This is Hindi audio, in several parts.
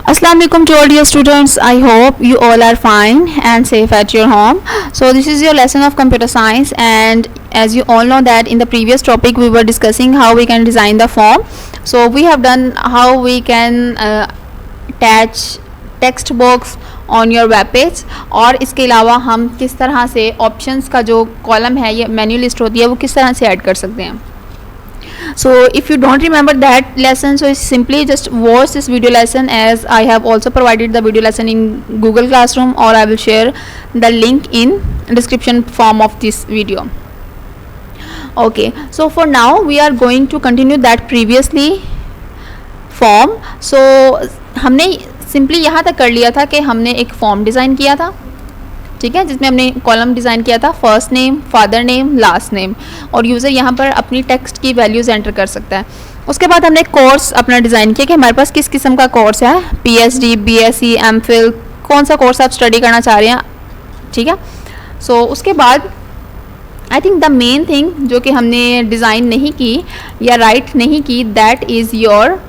Assalamu alaikum to all dear students. I hope you all are fine and safe at your home. So this is your lesson of computer science, and as you all know that in the previous topic we were discussing how we can design the form. So we have done how we can attach text box on your web page, और इसके अलावा हम किस तरह से ऑप्शंस का जो कॉलम है या मेन्यू लिस्ट होती है वो किस तरह से ऐड कर सकते हैं. So if you don't remember that lesson, so simply just watch this video lesson, as I have also provided the video lesson in Google Classroom, or I will share the link in description form of this video. Okay, so for now we are going to continue that previously form. So हमने सिंपली यहाँ तक कर लिया था कि हमने एक फॉर्म डिज़ाइन किया था, ठीक है, जिसमें हमने कॉलम डिज़ाइन किया था first name, father name, last name, और यूज़र यहाँ पर अपनी टेक्स्ट की वैल्यूज़ एंटर कर सकता है. उसके बाद हमने कोर्स अपना डिज़ाइन किया कि हमारे पास किस किस्म का कोर्स है, पीएचडी, बीएससी, एमफिल, कौन सा कोर्स आप स्टडी करना चाह रहे हैं, ठीक है. सो उसके बाद I think the main thing जो कि हमने डिज़ाइन नहीं की या राइट नहीं की, that is your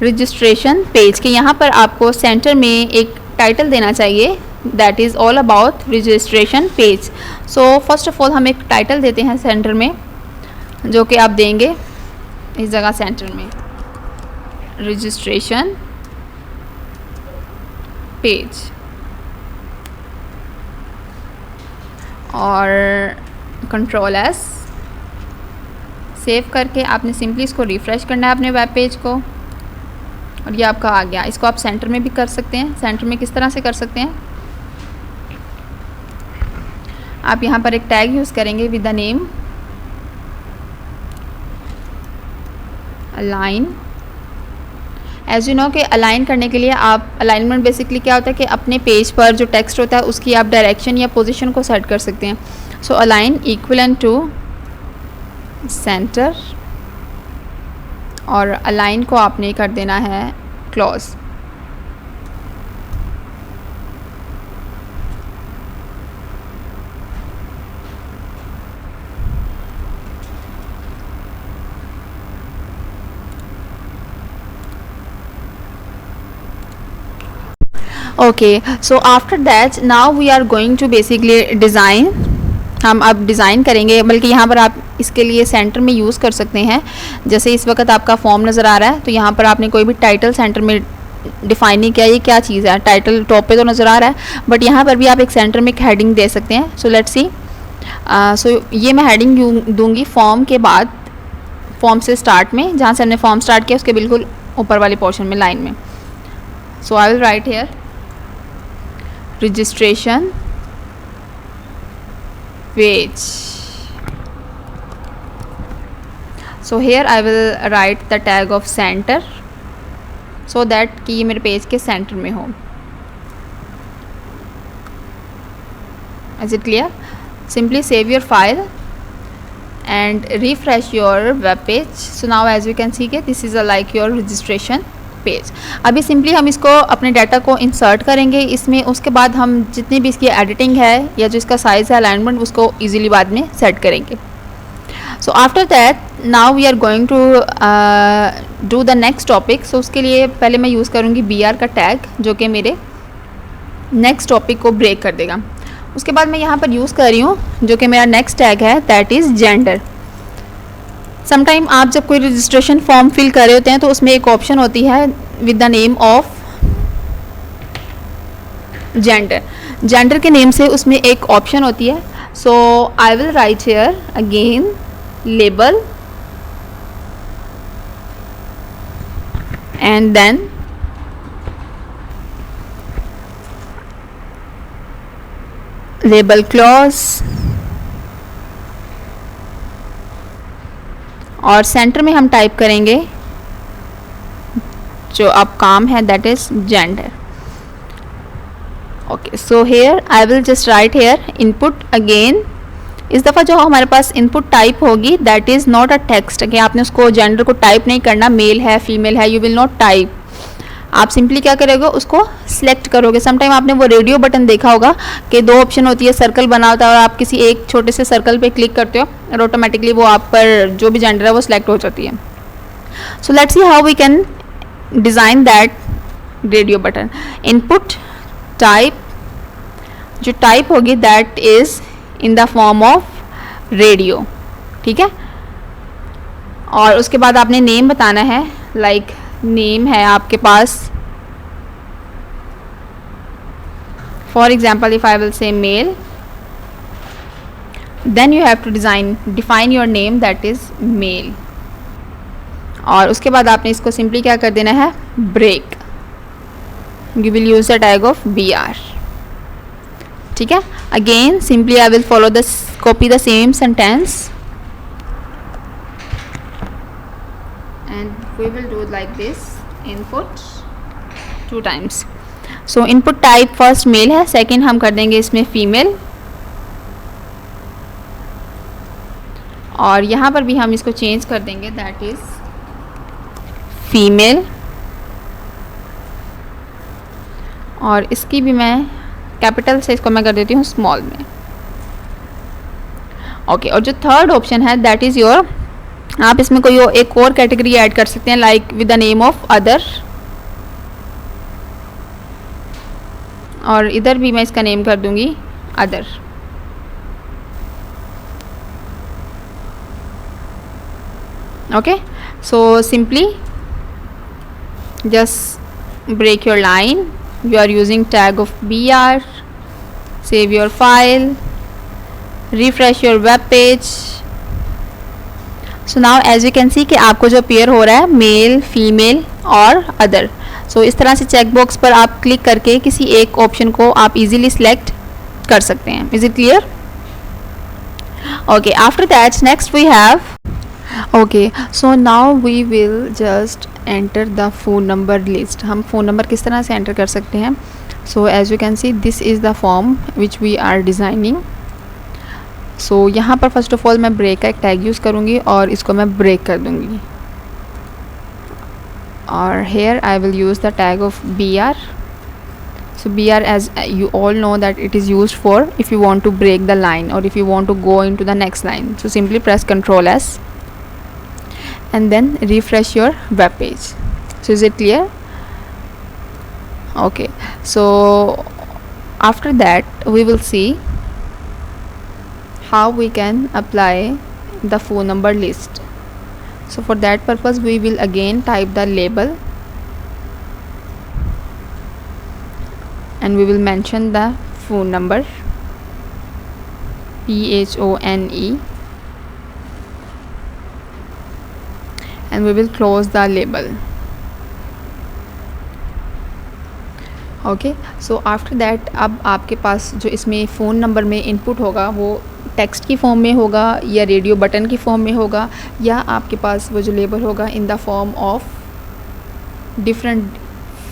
registration page. के यहाँ पर आपको सेंटर में एक टाइटल देना चाहिए, that is all about registration page. So first of all हम एक टाइटल देते हैं सेंटर में, जो कि आप देंगे इस जगह सेंटर में, रजिस्ट्रेशन पेज, और कंट्रोल एस सेव करके आपने सिंपली इसको रिफ़्रेश करना है अपने वेब पेज को, और ये आपका आ गया. इसको आप सेंटर में भी कर सकते हैं. सेंटर में किस तरह से कर सकते हैं, आप यहाँ पर एक टैग यूज़ करेंगे with the name align. As you know कि अलाइन करने के लिए आप, अलाइनमेंट बेसिकली क्या होता है कि अपने पेज पर जो टेक्स्ट होता है उसकी आप डायरेक्शन या पोजीशन को सेट कर सकते हैं. So align equivalent to centre, और अलाइन को आपने कर देना है close. Okay, so after that now we are going to basically design. हम अब डिज़ाइन करेंगे, बल्कि यहाँ पर आप इसके लिए सेंटर में यूज़ कर सकते हैं. जैसे इस वक्त आपका फॉर्म नज़र आ रहा है, तो यहाँ पर आपने कोई भी टाइटल सेंटर में डिफ़ाइन नहीं किया, ये क्या चीज़ है, टाइटल टॉप पे तो नज़र आ रहा है, बट यहाँ पर भी आप एक सेंटर में एक हेडिंग दे सकते हैं. सो लेट्स सी. सो ये मैं हेडिंग दूंगी फॉर्म के बाद, फॉर्म से स्टार्ट में, जहाँ से हमने फॉर्म स्टार्ट किया उसके बिल्कुल ऊपर वाले पोर्शन में, लाइन में. So I will write here registration page. So here I will write the tag of center, so that कि ये मेरे पेज के सेंटर में हो. Is it clear? Simply save your file and refresh your web page. So now as you can see कि this is a like your registration page. अभी सिंपली हम इसको अपने डाटा को इंसर्ट करेंगे इसमें. उसके बाद हम जितनी भी इसकी एडिटिंग है या जो इसका साइज़ है, अलाइनमेंट, उसको इजीली बाद में सेट करेंगे. So after that now we are going to do the next topic. So उसके लिए पहले मैं यूज़ करूँगी BR का टैग, जो कि मेरे नेक्स्ट टॉपिक को ब्रेक कर देगा. उसके बाद मैं यहाँ पर यूज़ कर रही हूँ जो कि मेरा नेक्स्ट टैग है, दैट इज़ जेंडर. समटाइम आप जब कोई रजिस्ट्रेशन फॉर्म फिल कर रहे होते हैं तो उसमें एक ऑप्शन होती है with the name of gender. Gender के नेम से उसमें एक ऑप्शन होती है. So I will write here again label, and then label close, और सेंटर में हम टाइप करेंगे जो अब काम है, that is gender. Okay, so here I will just write here input again. इस दफ़ा जो हमारे पास इनपुट टाइप होगी, that is not a text, कि आपने उसको जेंडर को टाइप नहीं करना, मेल है फीमेल है, यू विल नॉट टाइप. आप सिंपली क्या करोगे, उसको सिलेक्ट करोगे. समटाइम आपने वो रेडियो बटन देखा होगा कि दो ऑप्शन होती है, सर्कल बना होता है और आप किसी एक छोटे से सर्कल पे क्लिक करते हो और ऑटोमेटिकली वो आप पर जो भी जेंडर है वो सिलेक्ट हो जाती है. So let's see how we can design that radio button. Input type, जो टाइप होगी that is in the form of radio. ठीक है. और उसके बाद आपने नेम बताना है. लाइक नेम है आपके पास, for example if I will say male, then you have to define your name that is male. और उसके बाद आपने इसको सिंपली क्या कर देना है, break. You will use the tag of BR. ठीक है. Again simply I will follow the copy the same sentence and we will do like this. Input 2 times. So input type first male है, सेकेंड हम कर देंगे इसमें फीमेल. और यहाँ पर भी हम इसको चेंज कर देंगे दैट इज फीमेल. और इसकी भी मैं कैपिटल से इसको मैं कर देती हूँ स्मॉल में. ओके. और जो थर्ड ऑप्शन है दैट इज़ योर, आप इसमें कोई एक और कैटेगरी ऐड कर सकते हैं like with the name of other. और इधर भी मैं इसका नेम कर दूंगी other. Okay. So simply just break your line. You are using tag of BR. Save your file, refresh your web page. So now as you can see कि आपको जो अपीयर हो रहा है मेल, फीमेल और अदर. सो इस तरह से चेक बॉक्स पर आप क्लिक करके किसी एक ऑप्शन को आप इजीली सिलेक्ट कर सकते हैं. Is it clear? Okay. After that next we have, okay, so now we will just enter the phone number list. हम फ़ोन नंबर किस तरह से एंटर कर सकते हैं? So as you can see this is the form which we are designing. So यहाँ पर फर्स्ट ऑफ ऑल मैं ब्रेक का एक टैग यूज़ करूँगी और इसको मैं ब्रेक कर दूँगी. और hair I will use the tag of BR. So BR as you all know that it is used for if you want to break the line or if you want to go into the next line. So simply press Ctrl S and then refresh your web page. So is it clear? Okay. So after that we will see how we can apply the phone number list. So for that purpose we will again type the label and we will mention the phone number PHONE and we will close the label. Okay. So after that अब आपके पास जो इसमें फ़ोन नंबर में इनपुट होगा वो टेक्स्ट की फॉर्म में होगा या रेडियो बटन की फॉर्म में होगा या आपके पास वो जो लेबल होगा in the form of different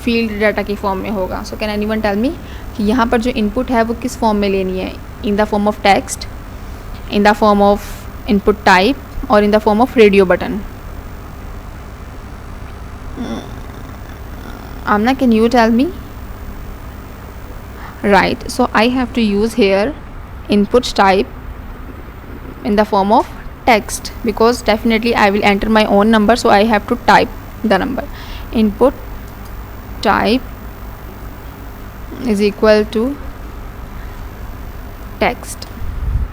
field data की फॉर्म में होगा. So can anyone tell me कि यहाँ पर जो इनपुट है वो किस फॉर्म में लेनी है? In the form of text, in the form of input type और in the form of radio button. Amna, can you tell me? Right, so I have to use here input type in the form of text because definitely I will enter my own number, so I have to type the number. Input type is equal to text.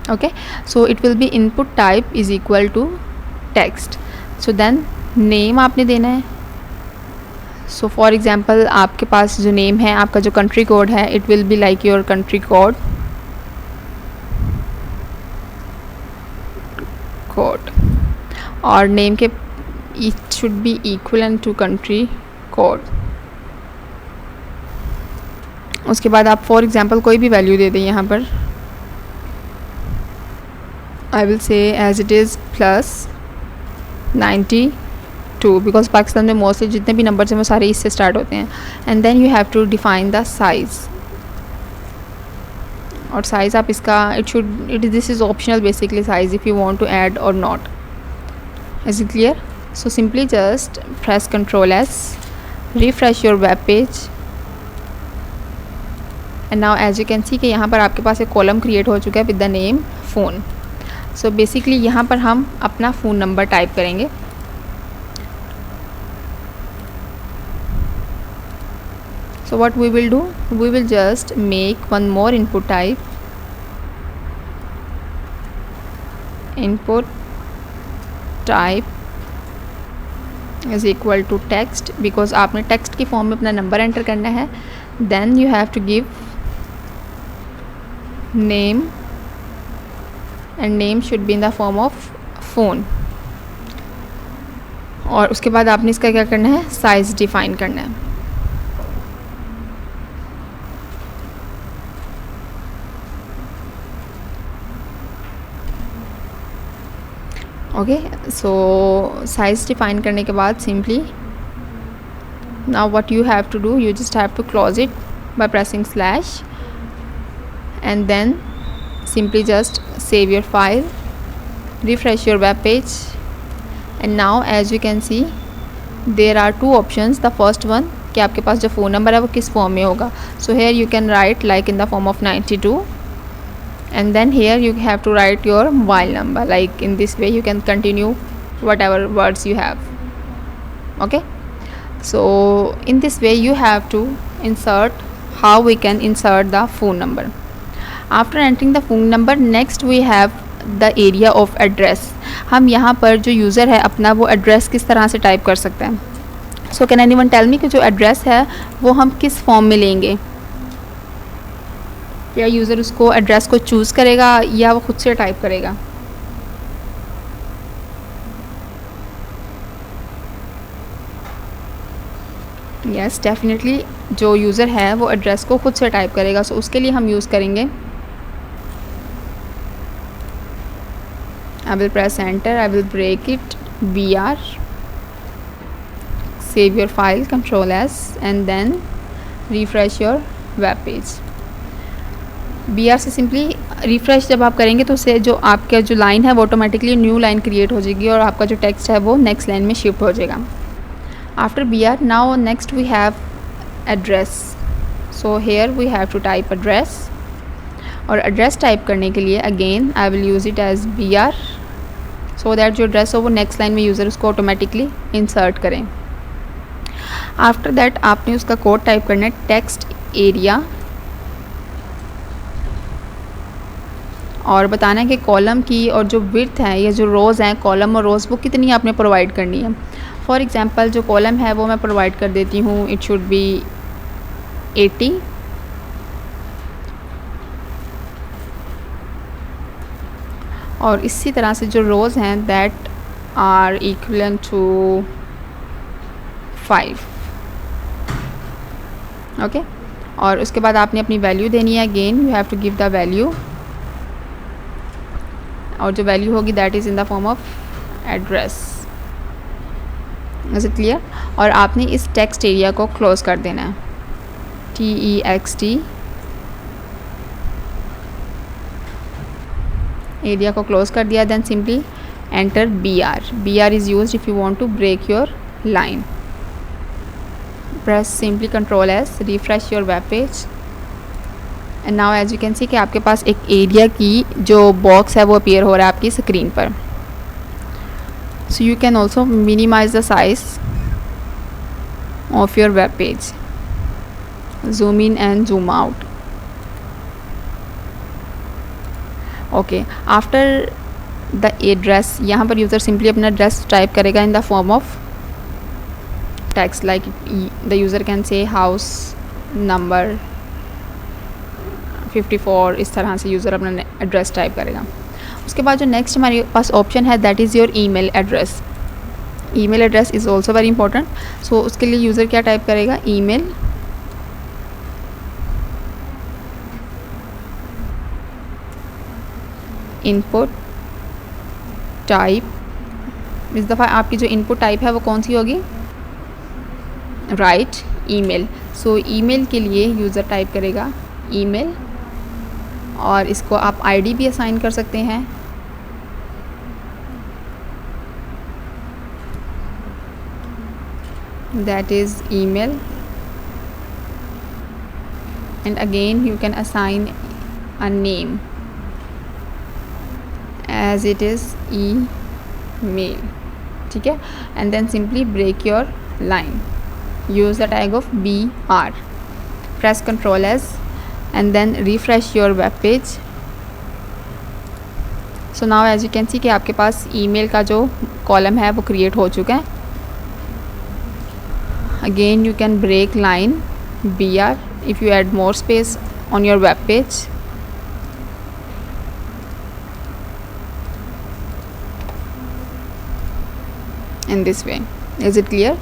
Okay, so it will be input type is equal to text. So then name आपने देना है. सो फॉर एग्ज़ाम्पल आपके पास जो नेम है, आपका जो कंट्री कोड है, it will be like your country code. और नेम के it should be equivalent to country code. उसके बाद आप फॉर एग्ज़ाम्पल कोई भी वैल्यू दे दें यहाँ पर. I will say as it is +92 because Pakistan में मोस्टली जितने भी नंबर्स हैं वो सारे इससे स्टार्ट होते हैं. And then you have to define the size. और साइज़ आप इसका this is optional basically size if you want to add or not. Is it clear? So simply just press Ctrl S, refresh your web page and now as you can see कि यहाँ पर आपके पास एक कॉलम क्रिएट हो चुका है with the name phone. So basically यहाँ पर हम अपना फ़ोन नंबर टाइप करेंगे. So what we will do, we will just make one more input type, input type is equal to text, because आपने text की फॉर्म में अपना नंबर एंटर करना है. Then you have to give name, and name should be in the form of phone. और उसके बाद आपने इसका क्या करना है, साइज़ डिफाइन करना है. ओके, सो साइज़ डिफाइन करने के बाद simply now what you have to do, you just have to close it by pressing slash, and then simply just save your file, refresh your web page, and now as you can see there are two options. The first one कि आपके पास जो फ़ोन नंबर है वो किस फॉर्म में होगा. So here you can write like in the form of 92, and then here you have to write your mobile number. Like in this way you can continue whatever words you have. Okay, so in this way you have to insert, how we can insert the phone number. After entering the phone number, next we have the area of address. हम यहाँ पर जो यूज़र है अपना वो एड्रेस किस तरह से टाइप कर सकते हैं. So can anyone tell me कि जो एड्रेस है वो हम किस फॉर्म में लेंगे. या यूज़र उसको एड्रेस को चूज़ करेगा या वो खुद से टाइप करेगा. यस, डेफिनेटली जो यूज़र है वो एड्रेस को खुद से टाइप करेगा. सो उसके लिए हम यूज़ करेंगे, I will press enter, I will break it, BR, save your file, Control S, and then refresh your web page. BR से सिंपली रिफ़्रेश जब आप करेंगे तो उससे जो आपका जो लाइन है वो ऑटोमेटिकली न्यू लाइन क्रिएट हो जाएगी और आपका जो टेक्स्ट है वो नेक्स्ट लाइन में शिफ्ट हो जाएगा. After BR, now next we have address. So here we have to type address, और एड्रेस टाइप करने के लिए again I will use it as BR, so that जो एड्रेस हो वो नेक्स्ट लाइन में यूज़र उसको ऑटोमेटिकली इंसर्ट करें. आफ्टर दैट आपने उसका कोड टाइप करना है, टेक्स्ट एरिया, और बताना है कि कॉलम की और जो विड्थ है या जो रोज़ हैं, कॉलम और रोज़, वो कितनी आपने प्रोवाइड करनी है. फॉर एग्ज़ाम्पल जो कॉलम है वो मैं प्रोवाइड कर देती हूँ, इट शुड बी 80, और इसी तरह से जो रोज़ हैं that are equivalent to 5. Okay, और उसके बाद आपने अपनी वैल्यू देनी है. Again you have to give the value, और जो वैल्यू होगी that is in the form of address. Is it clear? और आपने इस टेक्स्ट एरिया को क्लोज कर देना है, TEXT एरिया को क्लोज कर दिया. Then simply enter BR. BR is used if you want to break your line. Press simply Control S, refresh your web page, and now as you can see कि आपके पास एक एरिया की जो बॉक्स है वो अपीयर हो रहा है आपकी स्क्रीन पर. So you can also minimise the size of your web page, zoom in and zoom out. Okay, after the address, यहाँ पर यूज़र सिंपली अपना एड्रेस टाइप करेगा in the form of text. Like the user can say house number 54, इस तरह से यूज़र अपना एड्रेस टाइप करेगा. उसके बाद जो नेक्स्ट हमारे पास ऑप्शन है that is your email address. Email address is also very important. So उसके लिए यूज़र क्या टाइप करेगा, ईमेल, इनपुट टाइप. इस दफ़ा आपकी जो इनपुट टाइप है वो कौन सी होगी, राइट, ईमेल. सो ईमेल के लिए यूज़र टाइप करेगा ईमेल, और इसको आप आईडी भी असाइन कर सकते हैं. That is email, and again you can assign a name as it is email. ठीक है, and then simply break your line, use the tag of BR. press Ctrl S and then refresh your web page. So now as you can see कि आपके पास email का जो कॉलम है वो क्रिएट हो चुका है. Again you can break line BR if you add more space on your web page. In this way. Is it clear?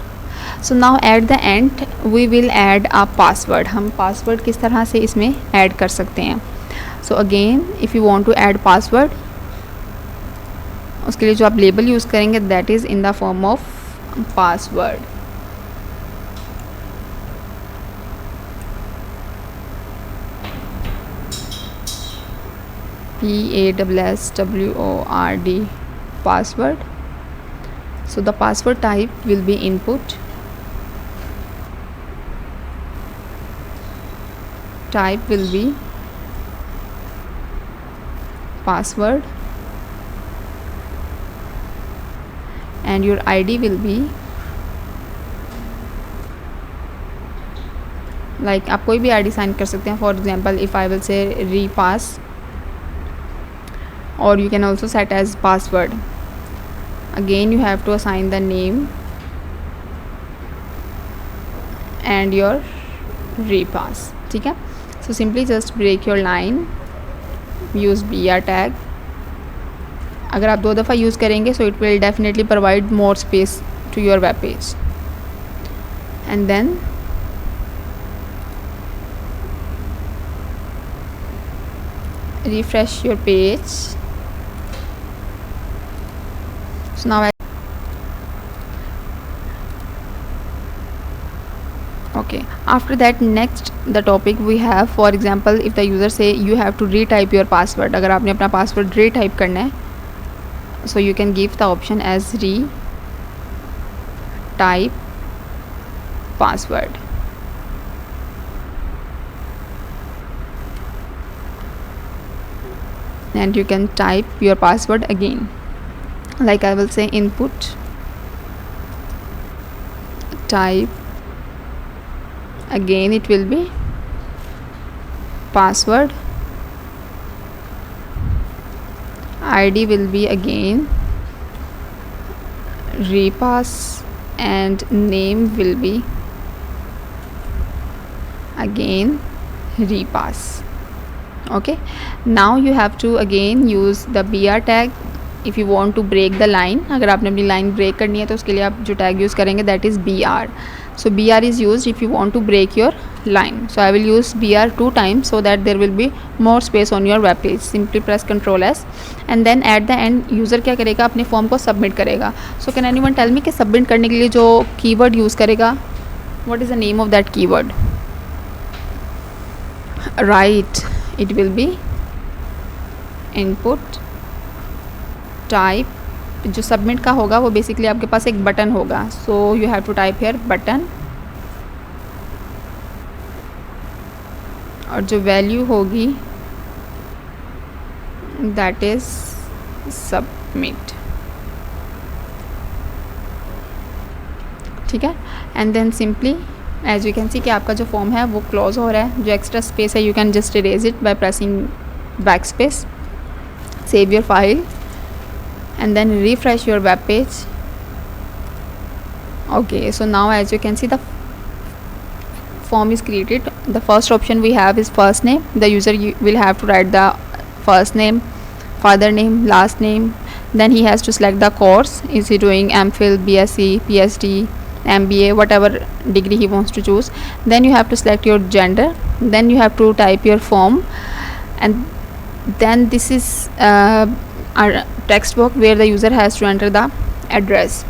So now at the end we will add a password. हम password किस तरह से इसमें add कर सकते हैं. So again if you want to add password, उसके लिए जो आप लेबल यूज़ करेंगे that is in the form of password. PASSWORD password. So the password type will be input. Type will be password and your ID will be like आप कोई भी ID साइन कर सकते हैं. For example if I will say repass, or you can also set as password. Again you have to assign the name and your repass. ठीक है. So simply just break your line, use BR tag. अगर आप 2 दफ़ा यूज़ करेंगे so it will definitely provide more space to your web page. And then refresh your page. So now okay, after that next the topic we have, for example if the user say you have to retype your password. अगर आपने अपना password retype करना है so you can give the option as retype password. And you can type your password again. Like I will say input, type, again it will be password, ID will be again repass and name will be again repass. Okay, now you have to again use the BR tag if you want to break the line. अगर आपने अपनी line break करनी है तो उसके लिए आप जो tag use करेंगे that is BR. So BR is used if you want to break your line. So I will use BR 2 times so that there will be more space on your web page. Simply press Ctrl S and then at the end user क्या करेगा, अपने form को submit करेगा. So can anyone tell me कि submit करने के लिए जो keyword use करेगा, what is the name of that keyword? Right, it will be input, type. जो सबमिट का होगा वो बेसिकली आपके पास एक बटन होगा. So you have to type here button और जो वैल्यू होगी दैट इज सबमिट. ठीक है. And then simply as you can see कि आपका जो फॉर्म है वो क्लोज हो रहा है. जो एक्स्ट्रा स्पेस है you can just erase it by pressing back space. Save your file and then refresh your web page. Okay, so now as you can see the form is created. The first option we have is first name. The user will have to write the first name, father name, last name. Then he has to select the course. Is he doing MPhil, BSc, PhD, MBA, whatever degree he wants to choose. Then you have to select your gender. Then you have to type your form and then this is our text box where the user has to enter the address.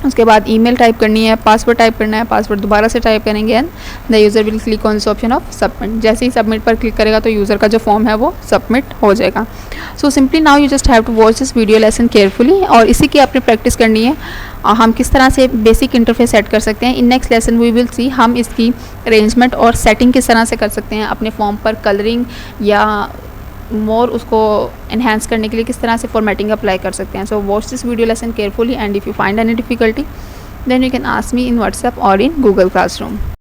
उसके बाद ईमेल टाइप करनी है, पासवर्ड टाइप करना है, पासवर्ड दोबारा से टाइप करेंगे and the user will click on this option of submit. जैसे ही सबमिट पर क्लिक करेगा तो यूज़र का जो फॉर्म है वो सबमिट हो जाएगा. So simply now you just have to watch this video lesson carefully और इसी की आपने प्रैक्टिस करनी है. हम किस तरह से बेसिक इंटरफेस सेट कर सकते हैं. In next lesson we will see हम इसकी अरेंजमेंट और सेटिंग किस तरह से कर सकते हैं. अपने फॉर्म पर कलरिंग या मोर उसको एनहांस करने के लिए किस तरह से फॉर्मेटिंग अप्लाई कर सकते हैं. So watch this video lesson carefully and if you find any difficulty then you can ask me in WhatsApp और इन गूगल क्लासरूम.